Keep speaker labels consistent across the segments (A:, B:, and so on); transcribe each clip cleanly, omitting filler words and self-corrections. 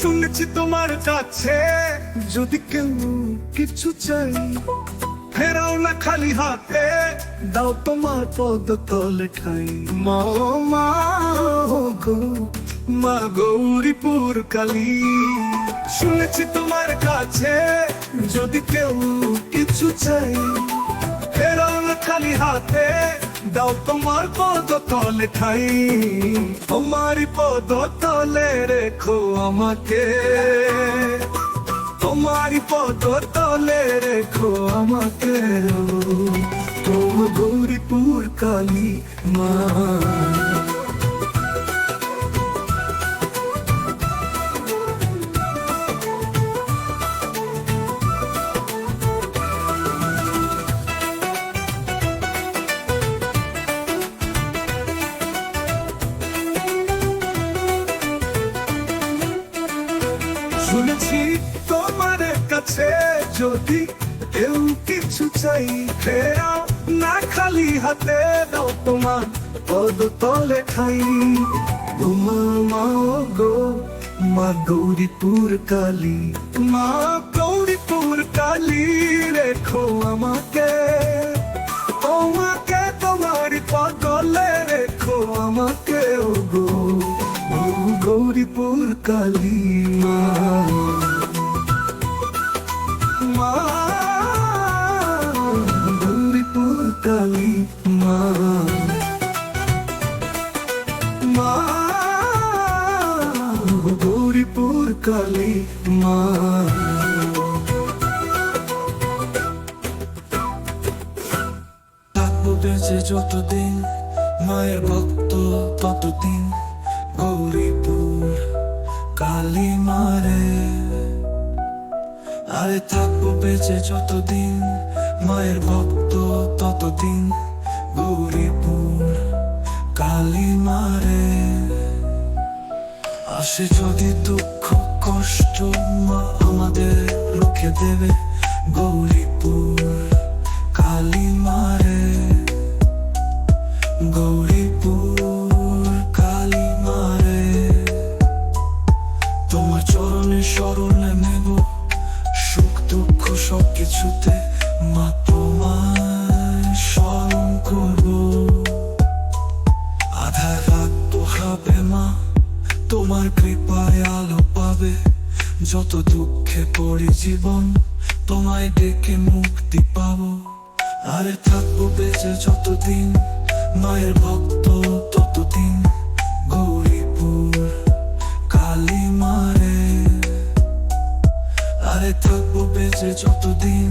A: শুনেছি তোমার কাছে যদি কেউ কিছু চাই, ফেরাও না খালি হাতে, দাও তোমার পদ তলে ঠাই। মা ও মা গো, মা গৌরীপুর কালী। শুনেছি তোমার কাছে যদি কেউ কিছু চাই, ফেরাও না খালি হাতে, দাও তোমার পদ তলে ঠাই। তোমারই পদ তলে রেখো আমাকে, তোমারই পদ তলে রেখো আমাকে, ও গৌরীপুর কালী মা। শুনেছি তোমার কাছে যদি কেউ কিছু চাই, ফেরাও না খালি হাতে, দাও তোমার পদ তলে ঠাই। মা মা গো, মা গৌরীপুর কালী, মা গৌরীপুর কালী রেখো আমাকে, তোমাকে তোমার পদ তলে রেখো আমাকে, ও গো গৌরীপুর কালী মা। মা গৌরীপুর কালী মা, মা গৌরীপুর কালী মা। থাকবো বেঁচে যতদিন, মায়ের ভক্ত ততদিন, গৌরীপুর কালী মারে। আরে থাকবো বেঁচে যতদিন, মায়ের ভক্ত ততদিন, গৌরীপুর কালী মারে। আসে যদি দুঃখ কষ্ট, মা আমাদের রুখে দেবে, গৌরীপুর কালী মারে, গৌরীপুর কালী মারে। তোমার চরণে শরণে নেব, সুখ দুঃখ সব কিছুতে মা তোমায় স্মরণ করব। আধার রাত পোহাবে মা, তোমার কৃপায় আলো পাবে, যত দুঃখে পড়ি জীবন তোমায় ডেকে মুক্তি পাবো। আরে থাকবো বেঁচে যতদিন, মায়ের ভক্ত ততদিন, গৌরীপুর কালী মারে। আরে থাকবো বেঁচে যতদিন,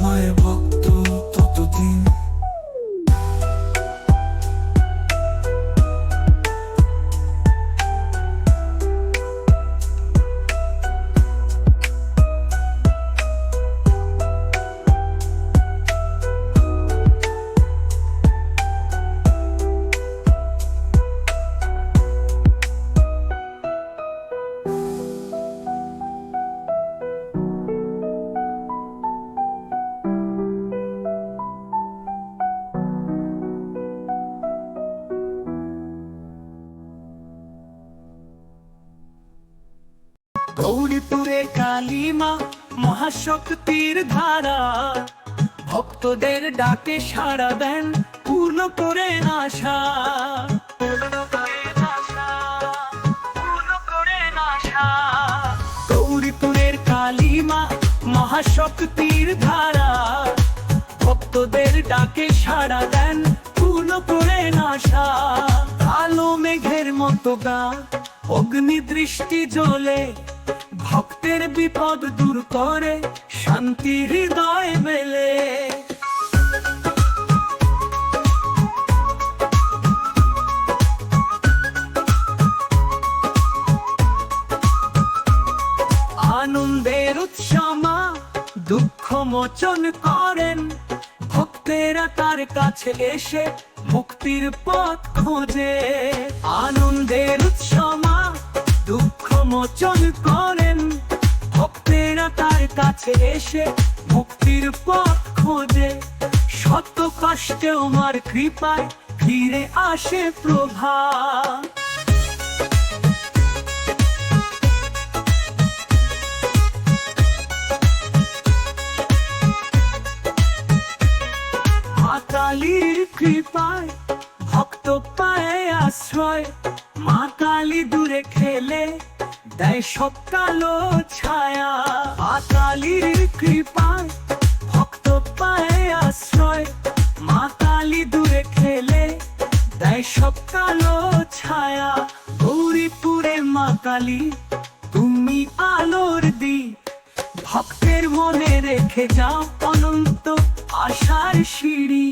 A: মায়ের ভক্ত ততদিন।
B: গৌরীপুরে কালী মা মহাশক্তির ধারা, ভক্তদের ডাকে সাড়া দেন, পূর্ণ করে আশা। গৌরীপুরের কালী মা মহাশক্তির ধারা, ভক্তদের ডাকে সাড়া দেন, পূর্ণ করে আশা। কালো মেঘের মতো গা, অগ্নি দৃষ্টি জ্বলে, ভক্তের বিপদ দূর করে, শান্তি হৃদয় মেলে। আনন্দের উৎসমা দুঃখ মোচন করেন, ভক্তেরা তার কাছে এসে মুক্তির পথ খোঁজে। আনন্দের উৎসমা দুঃখ মোচন করেন, ভক্তেরা তার কাছে এসে মুক্তির পথ খোঁজে। শত কষ্টে আমার কৃপায় ফিরে আসে প্রভা। কালীর কৃপায় ভক্ত পায় আশ্রয়, মা কালী দূরে খেলে দেয় সব কালো ছায়া। মা কালীর কৃপায় ভক্ত পায় আশ্রয়, মা কালী দূরে খেলে দেয় সব কালো ছায়া। গৌরীপুরে মা কালী তুমি আলোর দ্বীপ, ভক্তের মনে রেখে যাও অনন্ত আশার সিঁড়ি।